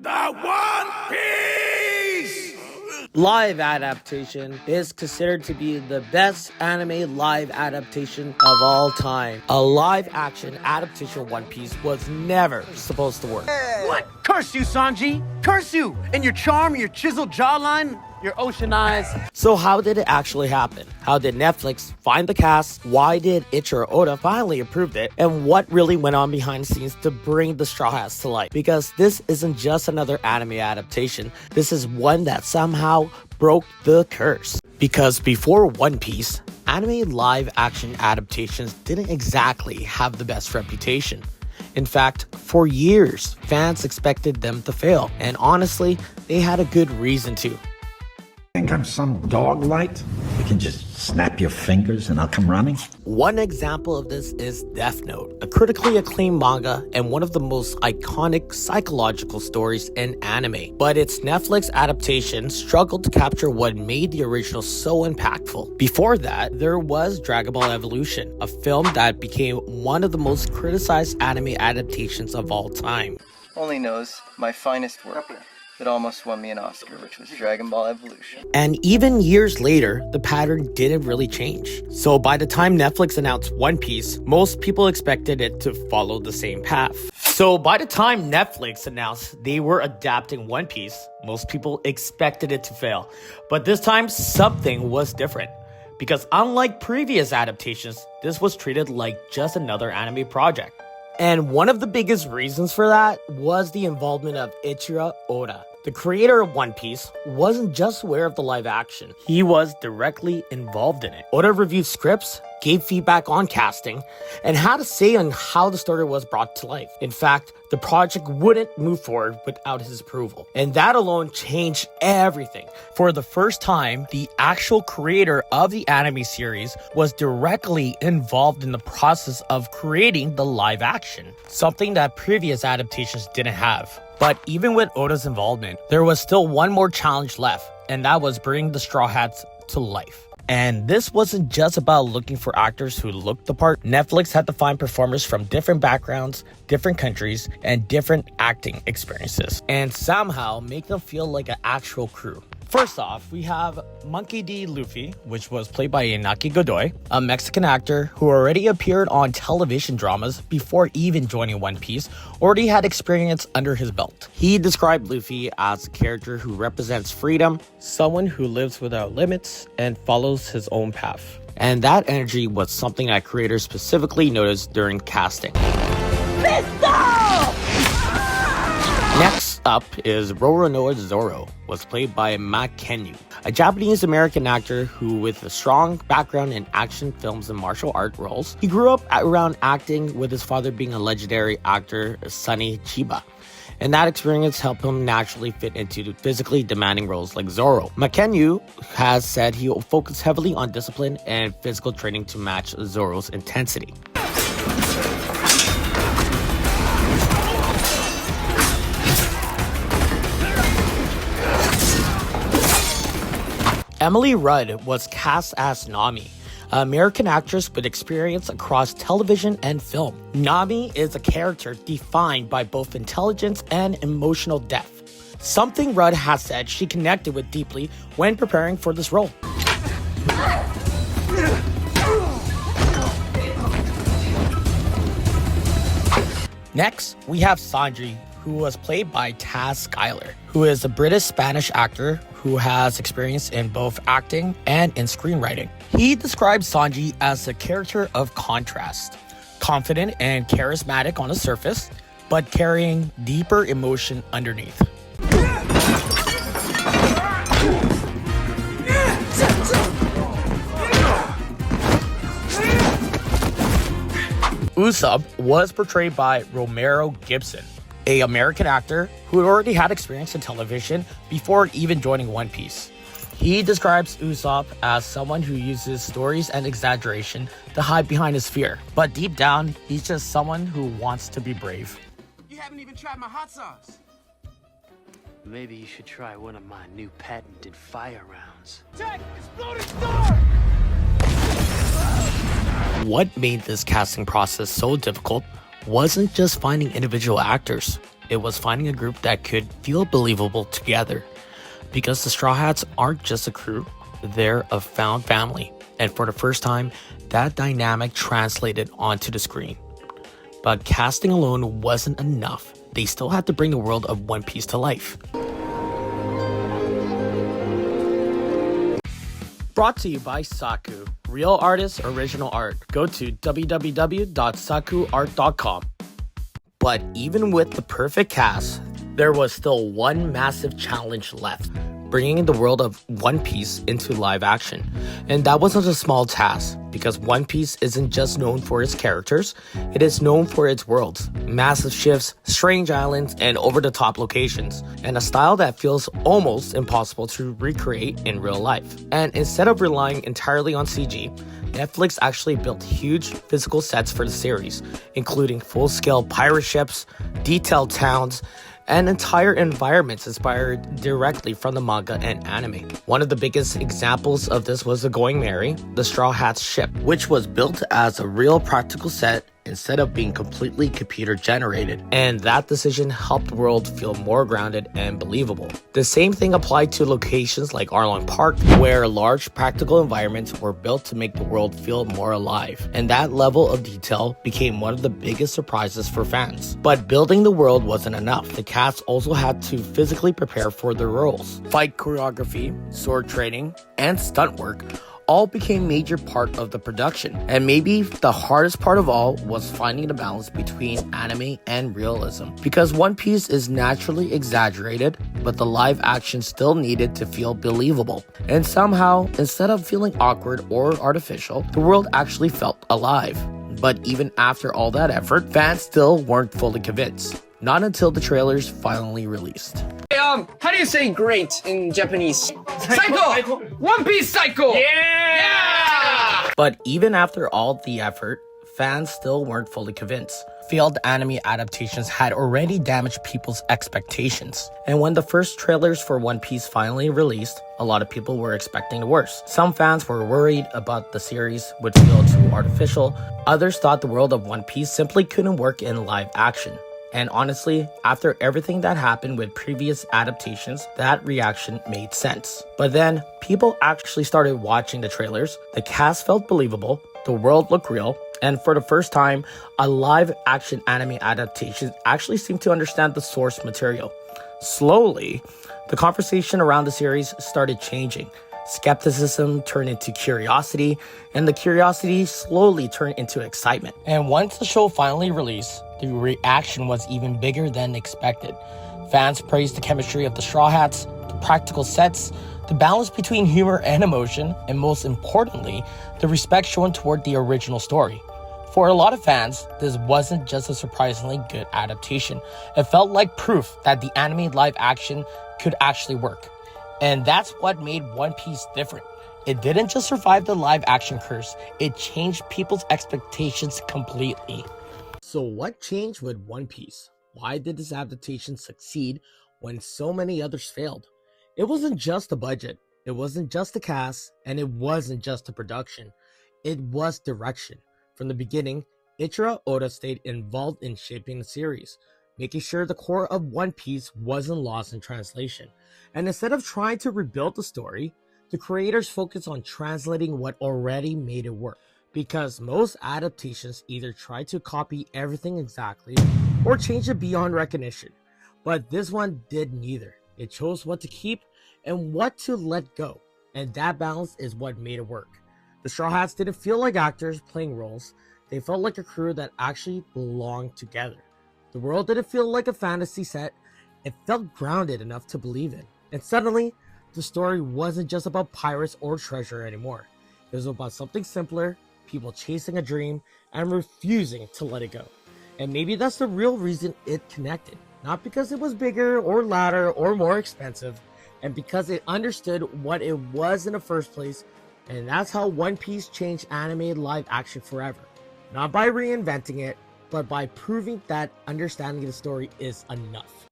The One Piece! Live adaptation is considered to be the best anime live adaptation of all time. A live action adaptation of One Piece was never supposed to work. What? Curse you, Sanji! Curse you! And your charm, your chiseled jawline, your ocean eyes. So how did it actually happen? How did Netflix find the cast? Why did Ichiro Oda finally approve it? And what really went on behind the scenes to bring the Straw Hats to life? Because this isn't just another anime adaptation. This is one that somehow broke the curse. Because before One Piece, anime live action adaptations didn't exactly have the best reputation. In fact, for years, fans expected them to fail. And honestly, they had a good reason to. Think I'm some dog light? You can just snap your fingers and I'll come running? One example of this is Death Note, a critically acclaimed manga and one of the most iconic psychological stories in anime. But its Netflix adaptation struggled to capture what made the original so impactful. Before that, there was Dragon Ball Evolution, a film that became one of the most criticized anime adaptations of all time. Only knows my finest work that almost won me an Oscar, which was Dragon Ball Evolution. And even years later, the pattern didn't really change. So by the time Netflix announced One Piece, most people expected it to follow the same path. So by the time Netflix announced they were adapting One Piece, most people expected it to fail. But this time, something was different. Because unlike previous adaptations, this was treated like just another anime project. And one of the biggest reasons for that was the involvement of Ichiro Oda. The creator of One Piece wasn't just aware of the live action, he was directly involved in it. Oda reviewed scripts, gave feedback on casting, and had a say on how the story was brought to life. In fact, the project wouldn't move forward without his approval. And that alone changed everything. For the first time, the actual creator of the anime series was directly involved in the process of creating the live action, something that previous adaptations didn't have. But even with Oda's involvement, there was still one more challenge left, and that was bringing the Straw Hats to life. And this wasn't just about looking for actors who looked the part. Netflix had to find performers from different backgrounds, different countries, and different acting experiences, and somehow make them feel like an actual crew. First off, we have Monkey D. Luffy, which was played by Inaki Godoy, a Mexican actor who already appeared on television dramas before even joining One Piece, already had experience under his belt. He described Luffy as a character who represents freedom, someone who lives without limits, and follows his own path. And that energy was something that creators specifically noticed during casting. Next up is Roronoa Zoro, was played by Matt Kenyu, a Japanese-American actor who, with a strong background in action films and martial art roles, he grew up around acting, with his father being a legendary actor, Sonny Chiba. And that experience helped him naturally fit into physically demanding roles like Zoro. Makenyu has said he will focus heavily on discipline and physical training to match Zoro's intensity. Emily Rudd was cast as Nami, an American actress with experience across television and film. Nami is a character defined by both intelligence and emotional depth, something Rudd has said she connected with deeply when preparing for this role. Next, we have Sanji, who was played by Taz Schuyler, who is a British-Spanish actor who has experience in both acting and in screenwriting. He describes Sanji as a character of contrast, confident and charismatic on the surface, but carrying deeper emotion underneath. Usopp was portrayed by Romero Gibson, an American actor who already had experience in television before even joining One Piece. He describes Usopp as someone who uses stories and exaggeration to hide behind his fear, but deep down, he's just someone who wants to be brave. You haven't even tried my hot sauce. Maybe you should try one of my new patented fire rounds. Check! Exploding star! What made this casting process so difficult wasn't just finding individual actors. it was finding a group that could feel believable together. Because the Straw Hats aren't just a crew, they're a found family. And for the first time, that dynamic translated onto the screen. But casting alone wasn't enough. They still had to bring the world of One Piece to life. Brought to you by Saku. Real artists, original art. Go to www.sakuart.com. But even with the perfect cast, there was still one massive challenge left: bringing the world of One Piece into live action. And that wasn't a small task, because One Piece isn't just known for its characters, it is known for its worlds, massive ships, strange islands, and over-the-top locations, and a style that feels almost impossible to recreate in real life. And instead of relying entirely on CG, Netflix actually built huge physical sets for the series, including full-scale pirate ships, detailed towns, and entire environments inspired directly from the manga and anime. One of the biggest examples of this was the Going Merry, the Straw Hats ship, which was built as a real practical set instead of being completely computer generated. And that decision helped the world feel more grounded and believable. The same thing applied to locations like Arlong Park, where large practical environments were built to make the world feel more alive. And that level of detail became one of the biggest surprises for fans. But building the world wasn't enough. The cast also had to physically prepare for their roles. Fight choreography, sword training, and stunt work all became major part of the production. And maybe the hardest part of all was finding the balance between anime and realism. Because One Piece is naturally exaggerated, but the live action still needed to feel believable. And somehow, instead of feeling awkward or artificial, the world actually felt alive. But even after all that effort, fans still weren't fully convinced. Not until the trailers finally released. How do you say great in Japanese? Psycho! One Piece Psycho! Yeah! But even after all the effort, fans still weren't fully convinced. Failed anime adaptations had already damaged people's expectations. And when the first trailers for One Piece finally released, a lot of people were expecting the worst. Some fans were worried about the series would feel too artificial. Others thought the world of One Piece simply couldn't work in live action. And honestly, after everything that happened with previous adaptations, that reaction made sense. But then, people actually started watching the trailers, the cast felt believable, the world looked real, and for the first time, a live-action anime adaptation actually seemed to understand the source material. Slowly, the conversation around the series started changing. Skepticism turned into curiosity, and the curiosity slowly turned into excitement. And once the show finally released, the reaction was even bigger than expected. Fans praised the chemistry of the Straw Hats, the practical sets, the balance between humor and emotion, and most importantly, the respect shown toward the original story. For a lot of fans, this wasn't just a surprisingly good adaptation. It felt like proof that the anime live action could actually work. And that's what made One Piece different. It didn't just survive the live action curse, it changed people's expectations completely. So what changed with One Piece? Why did this adaptation succeed when so many others failed? It wasn't just the budget, it wasn't just the cast, and it wasn't just the production. It was direction. From the beginning, Ichiro Oda stayed involved in shaping the series, making sure the core of One Piece wasn't lost in translation. And instead of trying to rebuild the story, the creators focused on translating what already made it work. Because most adaptations either try to copy everything exactly or change it beyond recognition. But this one did neither. It chose what to keep and what to let go. And that balance is what made it work. The Straw Hats didn't feel like actors playing roles. They felt like a crew that actually belonged together. The world didn't feel like a fantasy set. It felt grounded enough to believe in. And suddenly, the story wasn't just about pirates or treasure anymore. It was about something simpler, people chasing a dream and refusing to let it go. And maybe that's the real reason it connected. Not because it was bigger or louder or more expensive, and because it understood what it was in the first place. And that's how One Piece changed anime live action forever. Not by reinventing it, but by proving that understanding the story is enough.